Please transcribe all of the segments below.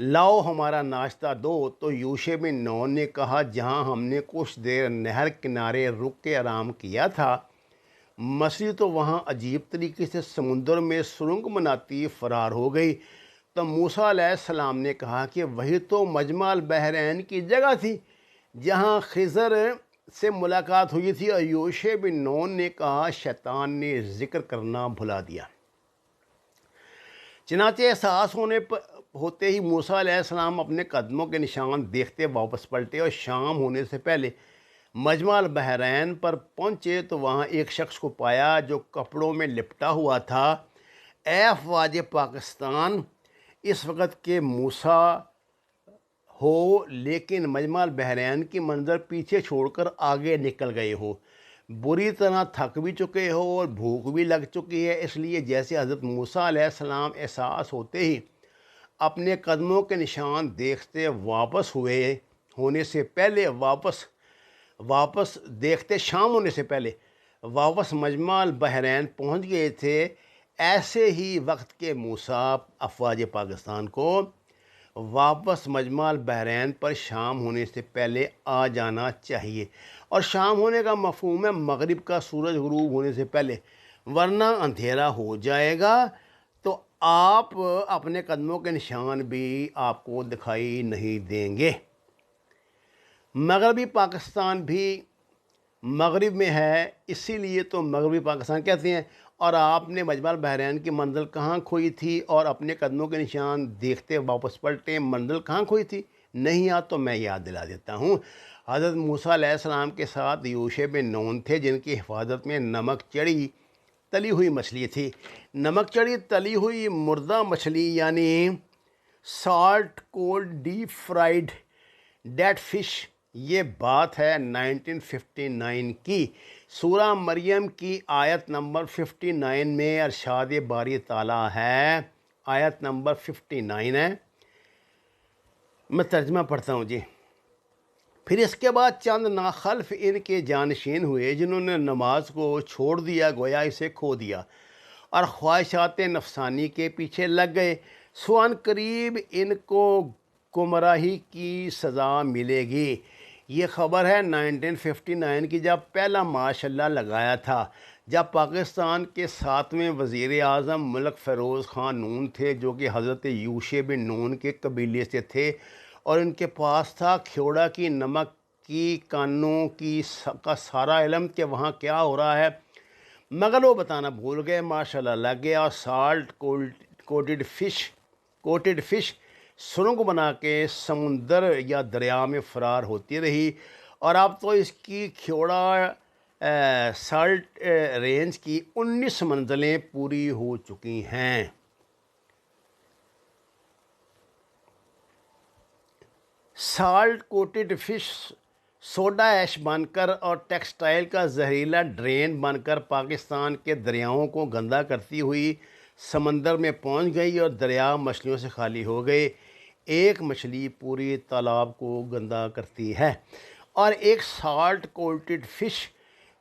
لاؤ ہمارا ناشتہ دو۔ تو یوشع بن نون نے کہا جہاں ہم نے کچھ دیر نہر کنارے رک کے آرام کیا تھا، مچھلی تو وہاں عجیب طریقے سے سمندر میں سرنگ بناتی فرار ہو گئی۔ تو موسیٰ علیہ السلام نے کہا کہ وہی تو مجمع البحرین کی جگہ تھی جہاں خضر سے ملاقات ہوئی تھی۔ اور یوشع بن نون نے کہا شیطان نے ذکر کرنا بھلا دیا۔ چنانچہ احساس ہوتے ہی موسیٰ علیہ السلام اپنے قدموں کے نشان دیکھتے واپس پلٹے اور شام ہونے سے پہلے مجمع البحرین پر پہنچے تو وہاں ایک شخص کو پایا جو کپڑوں میں لپٹا ہوا تھا۔ اے افواج پاکستان، اس وقت کے موسیٰ ہو لیکن مجمع البحرین کی منظر پیچھے چھوڑ کر آگے نکل گئے ہو، بری طرح تھک بھی چکے ہو اور بھوک بھی لگ چکی ہے، اس لیے جیسے حضرت موسیٰ علیہ السلام احساس ہوتے ہی اپنے قدموں کے نشان دیکھتے ہونے سے پہلے شام ہونے سے پہلے واپس مجمع البحرین پہنچ گئے تھے، ایسے ہی وقت کے موسیٰ افواج پاکستان کو واپس مجمع البحرین پر شام ہونے سے پہلے آ جانا چاہیے۔ اور شام ہونے کا مفہوم ہے مغرب کا سورج غروب ہونے سے پہلے، ورنہ اندھیرا ہو جائے گا تو آپ اپنے قدموں کے نشان بھی آپ کو دکھائی نہیں دیں گے۔ مغربی پاکستان بھی مغرب میں ہے، اسی لیے تو مغربی پاکستان کہتے ہیں۔ اور آپ نے مجمع البحرین کی منزل کہاں کھوئی تھی اور اپنے قدموں کے نشان دیکھتے واپس پلٹے، منزل کہاں کھوئی تھی؟ نہیں یاد تو میں یاد دلا دیتا ہوں۔ حضرت موسیٰ علیہ السلام کے ساتھ یوشع بن نون تھے جن کی حفاظت میں نمک چڑھی تلی ہوئی مچھلی تھی۔ نمک چڑھی تلی ہوئی مردہ مچھلی یعنی salt cold deep fried dead fish, یہ بات ہے 1959 کی۔ سورہ مریم کی آیت نمبر 59 میں ارشاد باری تعالیٰ ہے، آیت نمبر 59 ہے، میں ترجمہ پڑھتا ہوں جی۔ پھر اس کے بعد چند ناخلف ان کے جانشین ہوئے جنہوں نے نماز کو چھوڑ دیا، گویا اسے کھو دیا، اور خواہشات نفسانی کے پیچھے لگ گئے، سو ان قریب ان کو گمراہی کی سزا ملے گی۔ یہ خبر ہے 1959 کی، جب پہلا ماشاءاللہ لگایا تھا، جب پاکستان کے 7ویں وزیر اعظم ملک فیروز خان نون تھے جو کہ حضرت یوشع بن نون کے قبیلے سے تھے، اور ان کے پاس تھا کھیوڑا کی نمک کی کانوں کا سارا علم کہ وہاں کیا ہو رہا ہے، مگر وہ بتانا بھول گئے۔ ماشاءاللہ لگ گیا اور سالٹ کوٹڈ فش سرنگ بنا کے سمندر یا دریا میں فرار ہوتی رہی، اور اب تو اس کی کھیوڑا سالٹ رینج کی 19 منزلیں پوری ہو چکی ہیں۔ سالٹ کوٹڈ فش سوڈا ایش بن کر اور ٹیکسٹائل کا زہریلا ڈرین بن کر پاکستان کے دریاؤں کو گندا کرتی ہوئی سمندر میں پہنچ گئی اور دریا مچھلیوں سے خالی ہو گئے۔ ایک مچھلی پوری تالاب کو گندا کرتی ہے، اور ایک سالٹ کوٹڈ فش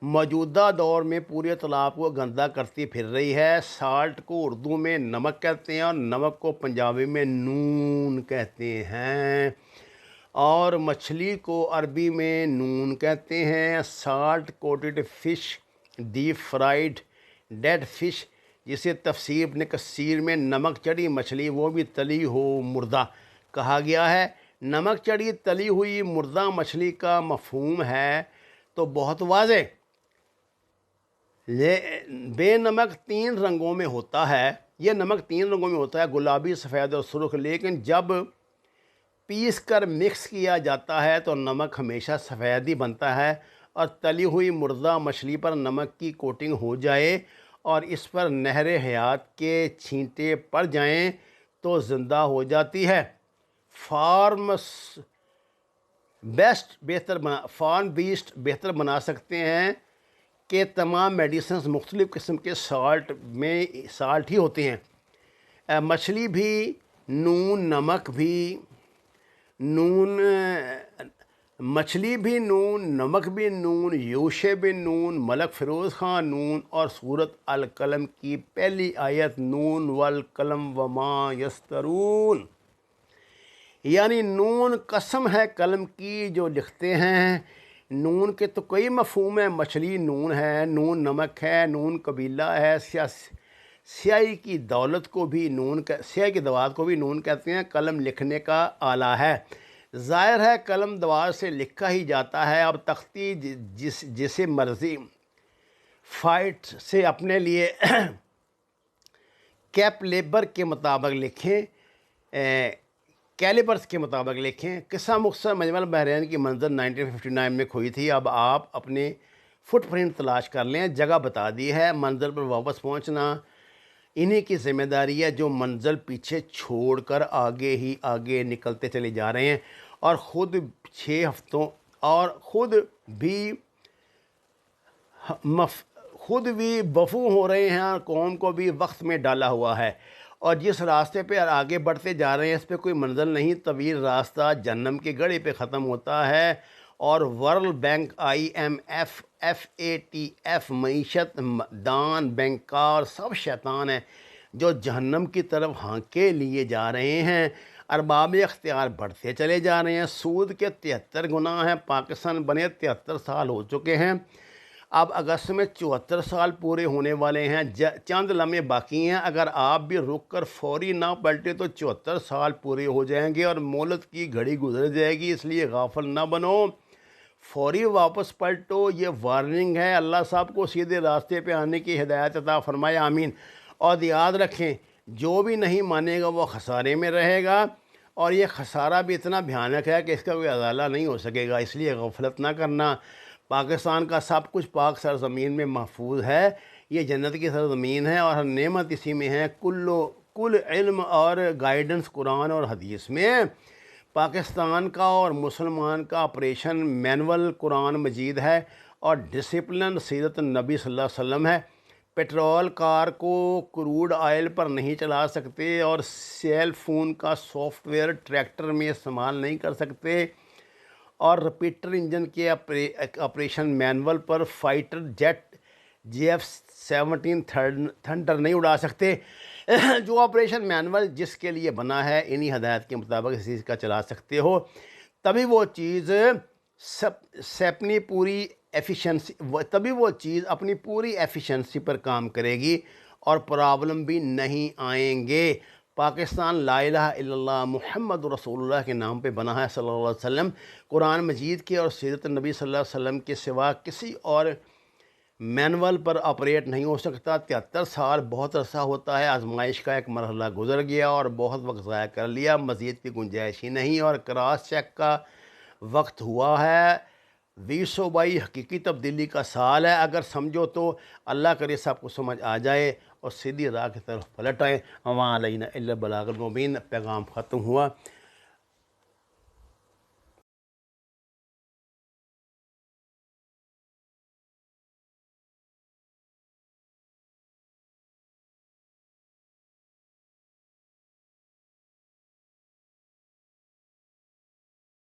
موجودہ دور میں پورے تالاب کو گندا کرتی پھر رہی ہے۔ سالٹ کو اردو میں نمک کہتے ہیں اور نمک کو پنجابی میں نون کہتے ہیں، اور مچھلی کو عربی میں نون کہتے ہیں۔ Salt coated fish deep fried dead fish, جسے تفسیر ابن کثیر میں نمک چڑھی مچھلی وہ بھی تلی ہو مردہ کہا گیا ہے۔ نمک چڑھی تلی ہوئی مردہ مچھلی کا مفہوم ہے تو بہت واضح، بے نمک 3 رنگوں میں ہوتا ہے، یہ نمک 3 رنگوں میں ہوتا ہے، گلابی، سفید اور سرخ، لیکن جب پیس کر مکس کیا جاتا ہے تو نمک ہمیشہ سفید ہی بنتا ہے، اور تلی ہوئی مردہ مچھلی پر نمک کی کوٹنگ ہو جائے اور اس پر نہر حیات کے چھینٹے پڑ جائیں تو زندہ ہو جاتی ہے۔ فارم بیسٹ بہتر بنا سکتے ہیں کہ تمام میڈیسنز مختلف قسم کے سالٹ ہی ہوتے ہیں، مچھلی بھی نون، نمک بھی نون، مچھلی بھی نون، نمک بھی نون، یوشع بن نون، ملک فیروز خان نون، اور سورۃ القلم کی پہلی آیت نون والقلم وما یسطرون۔ یعنی نون قسم ہے قلم کی جو لکھتے ہیں۔ نون کے تو کئی مفہوم ہیں، مچھلی نون ہے، نون نمک ہے، نون قبیلہ ہے، سیاہی کی دولت کو بھی سیاہی کی دوات کو بھی نون کہتے ہیں۔ قلم لکھنے کا آلہ ہے، ظاہر ہے قلم دوات سے لکھا ہی جاتا ہے۔ اب تختی جسے مرضی فائٹ سے اپنے لیے کیپ لیبر کے مطابق لکھیں، کیلیبرز کے مطابق لکھیں۔ قصہ مختصر مجمع البحرین کی منظر 1959 میں کھوئی تھی۔ اب آپ اپنے فٹ پرنٹ تلاش کر لیں، جگہ بتا دی ہے۔ منزل پر واپس پہنچنا انہی کی ذمہ داری ہے جو منزل پیچھے چھوڑ کر آگے ہی آگے نکلتے چلے جا رہے ہیں، اور خود 6 ہفتوں اور خود بھی بفو ہو رہے ہیں، اور قوم کو بھی وقت میں ڈالا ہوا ہے، اور جس راستے پہ آگے بڑھتے جا رہے ہیں اس پہ کوئی منزل نہیں۔ طویل راستہ جہنم کی گڑی پہ ختم ہوتا ہے، اور ورلڈ بینک، IMF، FATF، معیشت دان، بینکار سب شیطان ہیں جو جہنم کی طرف ہانکے لیے جا رہے ہیں۔ ارباب اختیار بڑھتے چلے جا رہے ہیں۔ سود کے 73 گناہ ہیں۔ پاکستان بنے 73 سال ہو چکے ہیں، اب اگست میں 74 سال پورے ہونے والے ہیں، چند لمحے باقی ہیں۔ اگر آپ بھی رک کر فوری نہ پلٹے تو 74 سال پورے ہو جائیں گے اور مہلت کی گھڑی گزر جائے گی، اس لیے غافل نہ بنو، فوری واپس پلٹو۔ یہ وارننگ ہے۔ اللہ صاحب کو سیدھے راستے پہ آنے کی ہدایت عطا فرمائے، آمین۔ اور یاد رکھیں جو بھی نہیں مانے گا وہ خسارے میں رہے گا، اور یہ خسارہ بھی اتنا بھیانک ہے کہ اس کا کوئی ازالہ نہیں ہو سکے گا، اس لیے غفلت نہ کرنا۔ پاکستان کا سب کچھ پاک سرزمین میں محفوظ ہے، یہ جنت کی سرزمین ہے، اور ہر نعمت اسی میں ہے۔ کل علم اور گائیڈنس قرآن اور حدیث میں۔ پاکستان کا اور مسلمان کا آپریشن مینول قرآن مجید ہے، اور ڈسپلن سیرت النبی صلی اللہ علیہ وسلم ہے۔ پیٹرول کار کو کروڈ آئل پر نہیں چلا سکتے، اور سیل فون کا سافٹ ویئر ٹریکٹر میں استعمال نہیں کر سکتے، اور ریپیٹر انجن کے آپریشن مینول پر فائٹر جیٹ JF-17 تھنڈر نہیں اڑا سکتے۔ جو آپریشن مینول جس کے لیے بنا ہے انہی ہدایت کے مطابق اس چیز کا چلا سکتے ہو، تبھی وہ چیز اپنی پوری ایفیشنسی پر کام کرے گی، اور پرابلم بھی نہیں آئیں گے۔ پاکستان لا الہ الا اللہ محمد رسول اللہ کے نام پہ بنا ہے صلی اللہ علیہ وسلم۔ قرآن مجید کے اور سیرت النبی صلی اللہ علیہ وسلم کے سوا کسی اور مینول پر آپریٹ نہیں ہو سکتا۔ 73 سال بہت عرصہ ہوتا ہے۔ آزمائش کا ایک مرحلہ گزر گیا اور بہت وقت ضائع کر لیا، مزید کی گنجائش ہی نہیں، اور کراس چیک کا وقت ہوا ہے۔ 2022 حقیقی تبدیلی کا سال ہے۔ اگر سمجھو تو اللہ کرے سب کو سمجھ آ جائے اور سیدھی راہ کی طرف پلٹ آئے۔ وَمَا عَلَيْنَا إِلَّا الْبَلَاغُ الْمُبِينُ۔ پیغام ختم ہوا۔